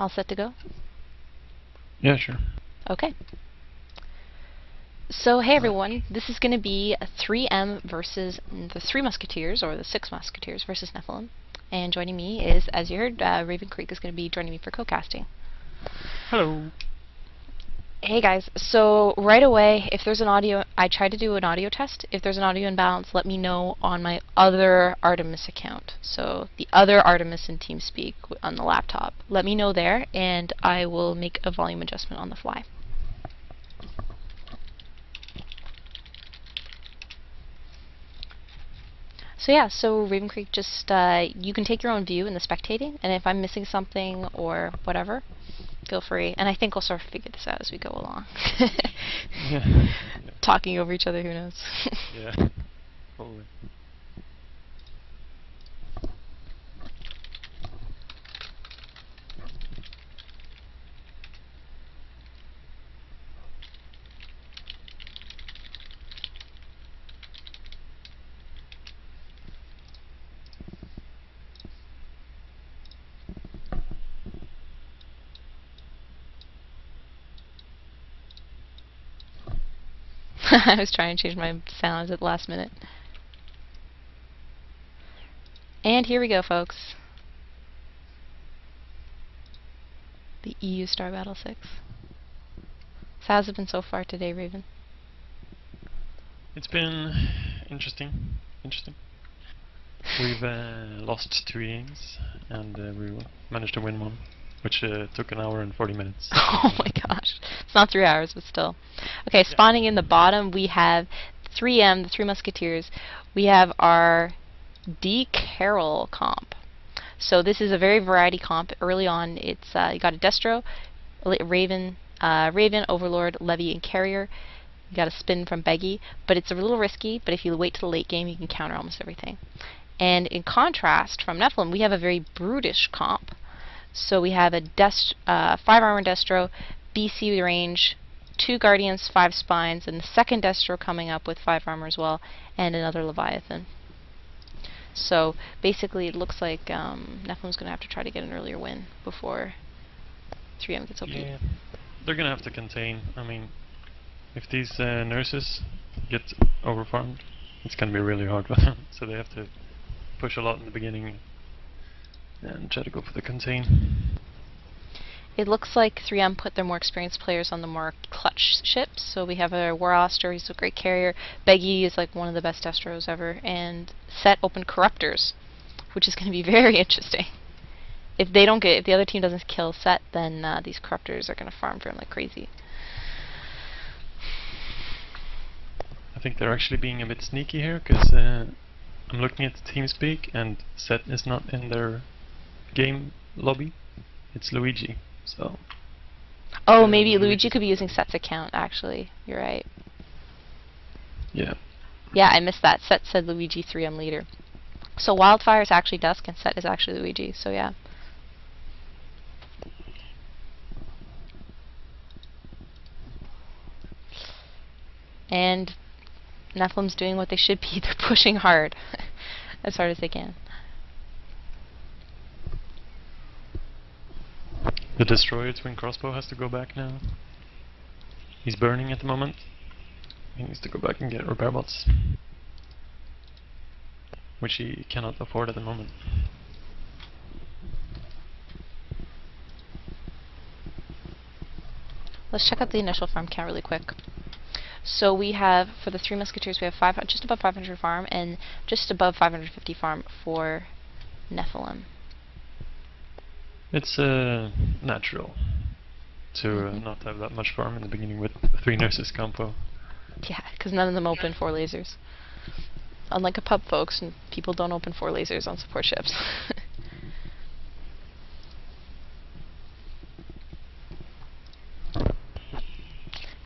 All set to go? Yeah, sure. Okay. So, hey everyone, this is going to be a 3M versus the Three Musketeers, or the Six Musketeers versus Nephilim. And joining me is, as you heard, Raven Creek is going to be joining me for co-casting. Hello. Hey guys, so right away, if there's an audio, I tried to do an audio test. If there's an audio imbalance, let me know on my other Artemis account. So the other Artemis in TeamSpeak on the laptop. Let me know there, and I will make a volume adjustment on the fly. So yeah, so Raven Creek, just you can take your own view in the spectating, and if I'm missing something or whatever, feel free. And I think we'll sort of figure this out as we go along. Yeah. Talking over each other, who knows? Yeah. Probably. I was trying to change my sounds at the last minute. And here we go, folks. The EU Star Battle 6. So how's it been so far today, Raven? It's been interesting. We've lost 2 games, and we managed to win one, which took an hour and 40 minutes. Oh my gosh. It's not 3 hours, but still. Okay, spawning in the bottom, we have 3M, the Three Musketeers. We have our D. Carroll comp. So this is a very variety comp. Early on, it's you got a Destro, Raven, Overlord, Levy, and Carrier. You got a spin from Beggy, but it's a little risky, but if you wait till the late game, you can counter almost everything. And in contrast, from Nephilim, we have a very brutish comp. So we have a 5 armor Destro, BC range, 2 Guardians, 5 Spines, and the second Destro coming up with 5 armor as well, and another Leviathan. So basically it looks like Nephilim's going to have to try to get an earlier win before 3M gets OP. Yeah, they're going to have to contain. I mean, if these nurses get overfarmed, it's going to be really hard for them. So they have to push a lot in the beginning and try to go for the contain. It looks like 3M put their more experienced players on the more clutch ships. So we have a War Oster, he's a great carrier. Beggy is like one of the best Destros ever. And Set opened Corruptors, which is going to be very interesting. If the other team doesn't kill Set, then these Corruptors are going to farm for him like crazy. I think they're actually being a bit sneaky here, because I'm looking at the TeamSpeak, and Set is not in their game lobby. It's Luigi. So. Oh, maybe Luigi could be using Set's account, actually. You're right. Yeah. Yeah, I missed that. Set said Luigi 3M leader. So Wildfire is actually Dusk and Set is actually Luigi, so yeah. And Nephilim's doing what they should be. They're pushing hard. As hard as they can. The Destroyer Twin Crossbow has to go back now. He's burning at the moment. He needs to go back and get repair bots, which he cannot afford at the moment. Let's check out the initial farm count really quick. So we have, for the Three Musketeers, we have just above 500 farm and just above 550 farm for Nephilim. It's natural to not have that much farm in the beginning with 3 nurses compo. Yeah, because none of them open 4 lasers. Unlike a pub, folks, and people don't open 4 lasers on support ships.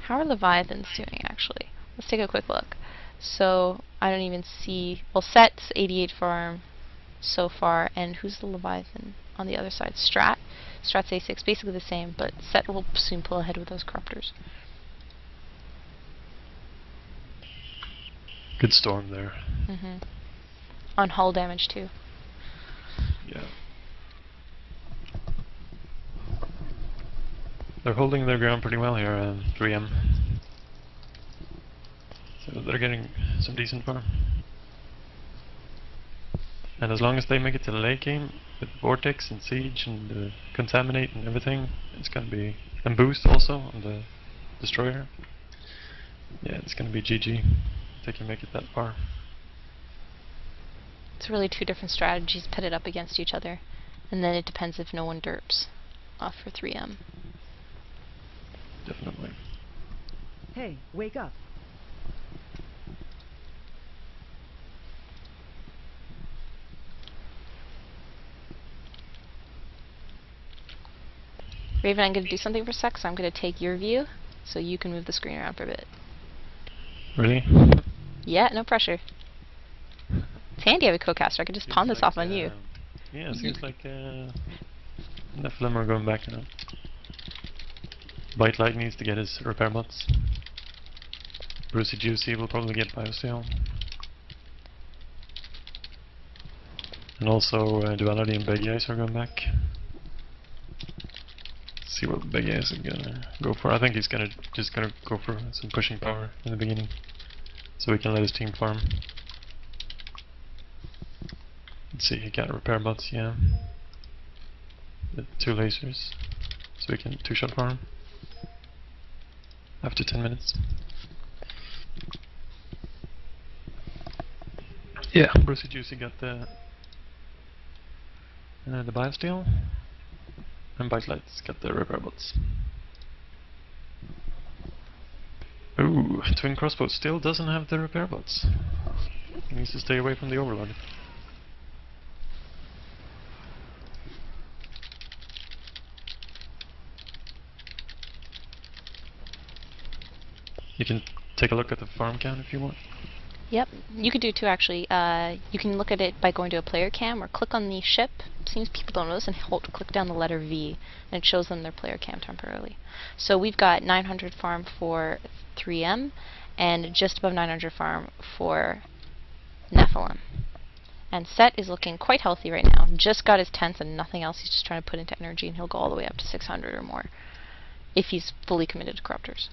How are Leviathans doing, actually? Let's take a quick look. So, I don't even see... Well, Set's 88 farm so far, and who's the Leviathan on the other side? Strat? Strat's A6, basically the same, but Set will soon pull ahead with those Corruptors. Good storm there. On hull damage, too. Yeah. They're holding their ground pretty well here, 3M. So they're getting some decent farm. And as long as they make it to the late game, with Vortex and Siege and Contaminate and everything, it's gonna be... And Boost also on the Destroyer. Yeah, it's gonna be GG. If they can make it that far. It's really two different strategies pitted up against each other. And then it depends if no one derps off for 3M. Definitely. Hey, wake up. Raven, I'm going to do something for a sec, so I'm going to take your view, so you can move the screen around for a bit. Really? Yeah, no pressure. It's handy I have a co-caster, I could just pawn this off on you. Yeah, it seems like Nephilim are going back now. Bite Light needs to get his repair bots. Brucey Juicy will probably get Biosteel. And also Duality and Big Eyes are going back. Let's see what Big Eyes is gonna go for. I think he's just gonna go for some pushing power in the beginning, so he can let his team farm. Let's see, he got repair bots, yeah. The 2 lasers, so we can 2-shot farm after 10 minutes. Yeah, Brucey Juicy got the Biosteel, and Bite Lights got the repair bots. Ooh, Twin Crossbow still doesn't have the repair bots. He needs to stay away from the Overlord. You can take a look at the farm count if you want. Yep, you could do too actually. You can look at it by going to a player cam or click on the ship. Seems people don't know this, and click down the letter V, and it shows them their player cam temporarily. So we've got 900 farm for 3M, and just above 900 farm for Nephilim. And Set is looking quite healthy right now. Just got his tents and nothing else. He's just trying to put into energy, and he'll go all the way up to 600 or more if he's fully committed to Corruptors.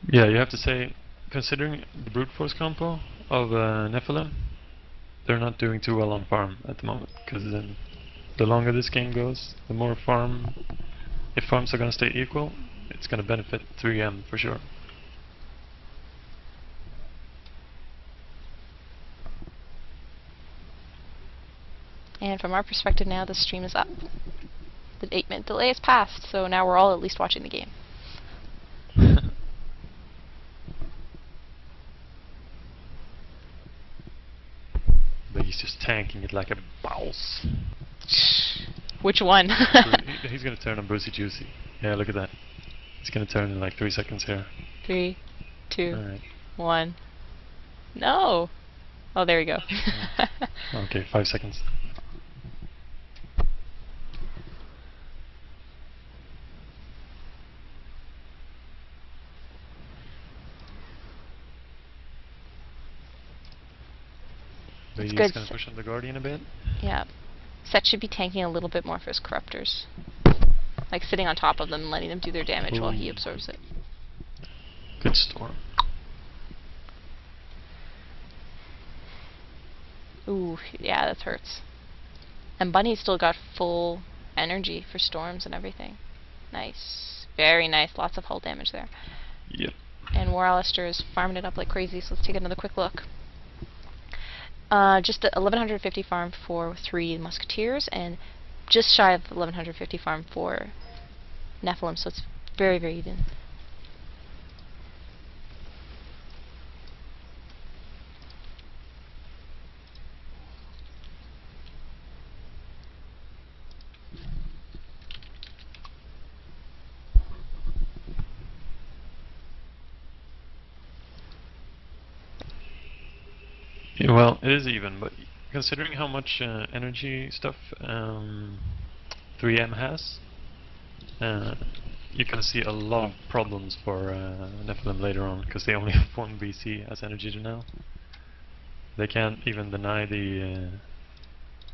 Yeah, you have to say, considering the brute force compo of Nephilim, they're not doing too well on farm at the moment, because then the longer this game goes, the more farm, if farms are going to stay equal, it's going to benefit 3M for sure. And from our perspective now, the stream is up. The 8-minute delay has passed, so now we're all at least watching the game. But he's just tanking it like a boss. Which one? He's gonna turn on Brucey Juicy. Yeah, look at that. He's gonna turn in like 3 seconds here. 3, 2, Alright. 1. No! Oh, there we go. Okay, 5 seconds. But he's good. gonna push on the Guardian a bit. Yeah. Set should be tanking a little bit more for his Corruptors. Like sitting on top of them and letting them do their damage while he absorbs it. Good storm. Ooh, yeah, that hurts. And Bunny's still got full energy for storms and everything. Nice. Very nice. Lots of hull damage there. Yep. And War Alistair is farming it up like crazy, so let's take another quick look. Just 1150 farm for 3 Musketeers, and just shy of 1150 farm for Nephilim, so it's very, very even. Yeah, well, it is even, but considering how much energy stuff 3M has, you're gonna see a lot of problems for Nephilim later on, because they only have 1 BC as energy to now. They can't even deny the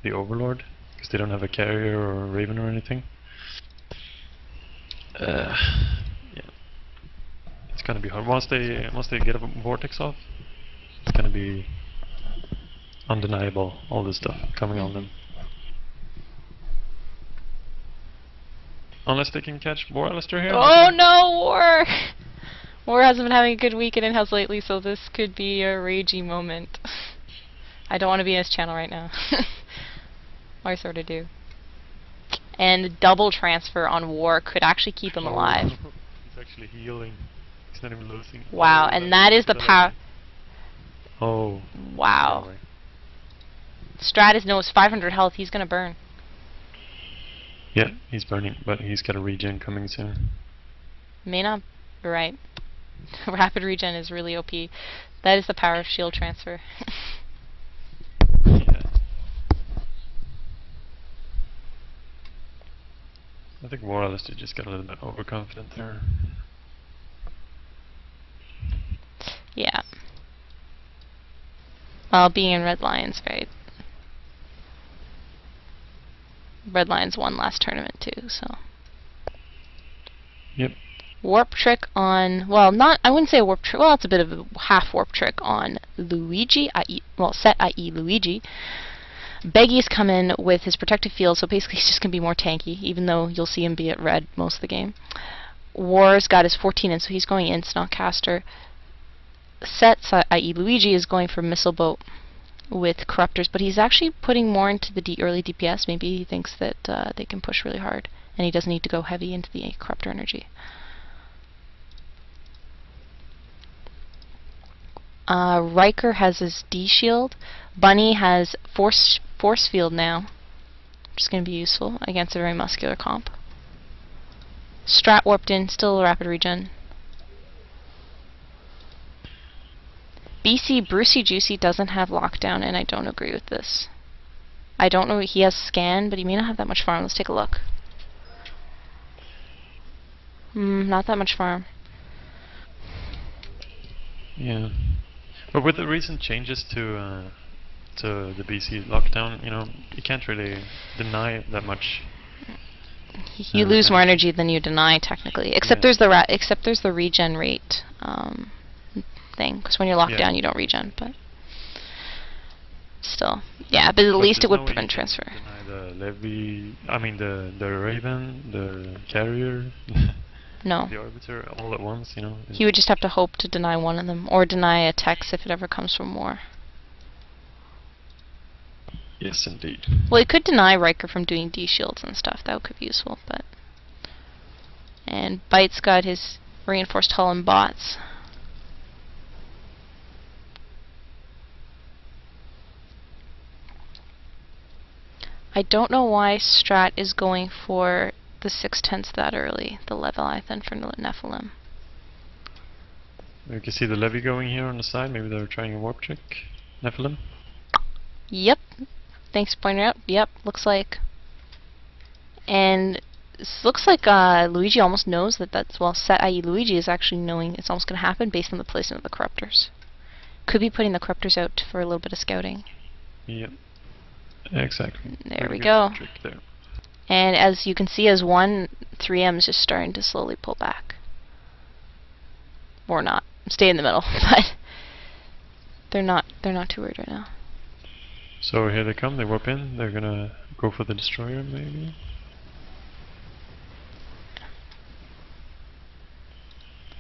Overlord, because they don't have a carrier or a Raven or anything. Yeah, it's gonna be hard. Once they get a vortex off, it's gonna be undeniable. All this stuff coming on them. Unless they can catch War Alistair here. Oh no, War! War hasn't been having a good week in in-house lately, so this could be a ragey moment. I don't want to be in his channel right now. I sort of do. And double transfer on War could actually keep him alive. He's actually healing. He's not even losing. Wow, and that is the power. Oh. Wow. Strat is knows 500 health. He's gonna burn. Yeah, he's burning, but he's got a regen coming soon. May not. Right. Rapid regen is really OP. That is the power of shield transfer. Yeah. I think War Alistair just got a little bit overconfident there. Yeah. Well, being in Red Lions, right? Red Lions won last tournament too, so. Yep. Warp trick on, well, not, I wouldn't say a warp trick, well, it's a bit of a half warp trick on Luigi, i.e., well, Set, i.e. Luigi. Beggy's come in with his protective field, so basically he's just going to be more tanky, even though you'll see him be at red most of the game. War's got his 14 in, so he's going in, not caster. Set, i.e. Luigi, is going for missile boat with corruptors, but he's actually putting more into the early DPS. Maybe he thinks that they can push really hard, and he doesn't need to go heavy into the corruptor energy. Riker has his D shield. Bunny has force field now, which is going to be useful against a very muscular comp. Strat warped in, still a rapid regen. BC Brucey Juicy doesn't have lockdown, and I don't agree with this. I don't know, he has scan, but he may not have that much farm. Let's take a look. Not that much farm. Yeah. But with the recent changes to the BC lockdown, you know, you can't really deny that much. You lose more energy than you deny, technically. Except there's the regen rate thing, because when you're locked down, you don't regen. But still, yeah. But at least it would prevent transfer. Deny the levy. I mean the Raven, the carrier. No. The Arbiter all at once, you know. He would just have to hope to deny one of them, or deny a Tex if it ever comes from War. Yes, indeed. Well, he could deny Riker from doing D shields and stuff. That could be useful, but. And Bite's got his reinforced hull and bots. I don't know why Strat is going for the 6/10 that early, the Leviathan for Nephilim. You can see the levy going here on the side. Maybe they're trying a warp trick. Nephilim? Yep. Thanks for pointing out. Yep, looks like. And this looks like Luigi almost knows that that's, well, Set, i.e. Luigi, is actually knowing it's almost going to happen based on the placement of the corruptors. Could be putting the corruptors out for a little bit of scouting. Yep. Exactly. There we go. Trick there. And as you can see, as one, 3M is just starting to slowly pull back. Or not. Stay in the middle, but they're not too worried right now. So here they come, they warp in, they're gonna go for the destroyer maybe.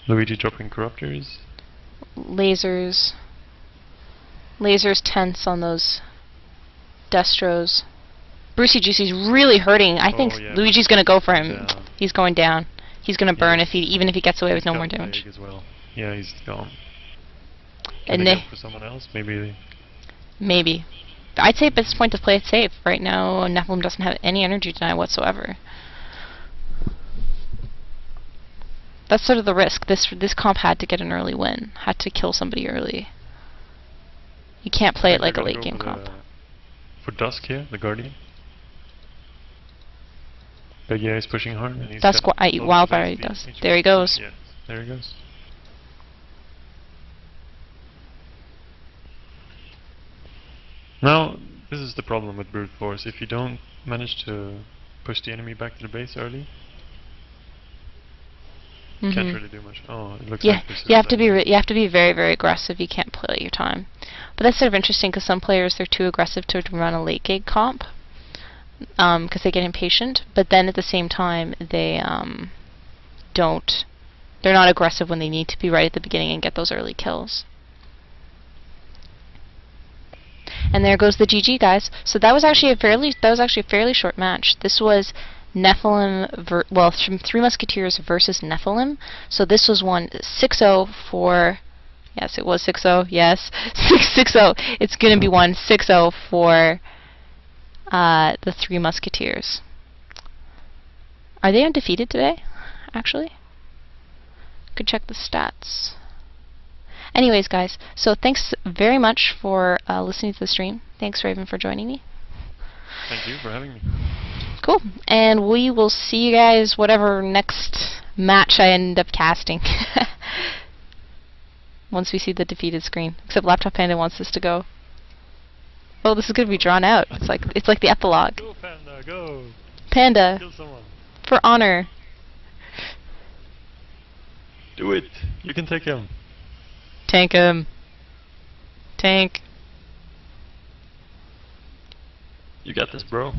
Luigi dropping corruptors. Lasers tense on those Destros. Brucey Juicy's really hurting. I think Luigi's gonna go for him. Down. He's going down. He's gonna burn even if he gets away with no more damage. As well. Yeah, he's gone. And they go for someone else? Maybe. I'd say at this point to play it safe. Right now, Nephilim doesn't have any energy deny whatsoever. That's sort of the risk. This comp had to get an early win. Had to kill somebody early. You can't play it like a late game comp. For Dusk here, the Guardian. But yeah, he's pushing hard. And Dusk, Wildfire, he does. There he goes. Yeah, there he goes. Now, this is the problem with brute force. If you don't manage to push the enemy back to the base early, Can't really do much. Oh, it looks Yeah, like this you is have to be like- you have to be very, very aggressive. You can't play your time. But that's sort of interesting because some players, they're too aggressive to run a late game comp because they get impatient. But then at the same time, they don't. They're not aggressive when they need to be right at the beginning and get those early kills. And there goes the GG, guys. So that was actually a fairly short match. This was Nephilim, from Three Musketeers versus Nephilim. So this was won 6-0 for. Yes, it was 6-0. Yes, 6-0. It's gonna be won 6-0 for the Three Musketeers. Are they undefeated today? Actually, could check the stats. Anyways, guys, so thanks very much for listening to the stream. Thanks, Raven, for joining me. Thank you for having me. Cool. And we will see you guys whatever next match I end up casting. Once we see the defeated screen. Except Laptop Panda wants this to go. Oh, this is going to be drawn out. It's like the epilogue. Go, Panda, go! Panda, Kill someone. for honor. Do it! You can take him. Tank him. Tank. You got this, bro.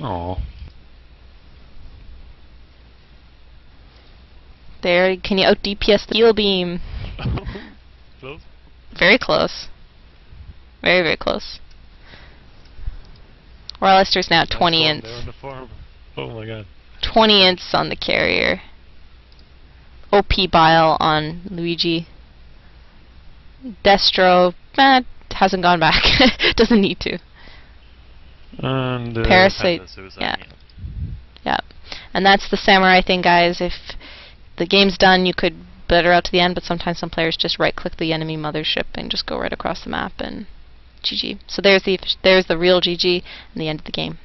Oh. There, can you out DPS the heal beam? Close? Very close. Very, very close. Or Alistair's now at 20 Nice one, ints. they're on the farm. Oh my god. 20 ints on the carrier. OP Bile on Luigi. Destro, hasn't gone back. Doesn't need to. And Parasite, Panda suicide, yeah. Yeah. And that's the samurai thing, guys. If the game's done, you could butter out to the end, but sometimes some players just right-click the enemy mothership and just go right across the map and GG. So there's the real GG and the end of the game.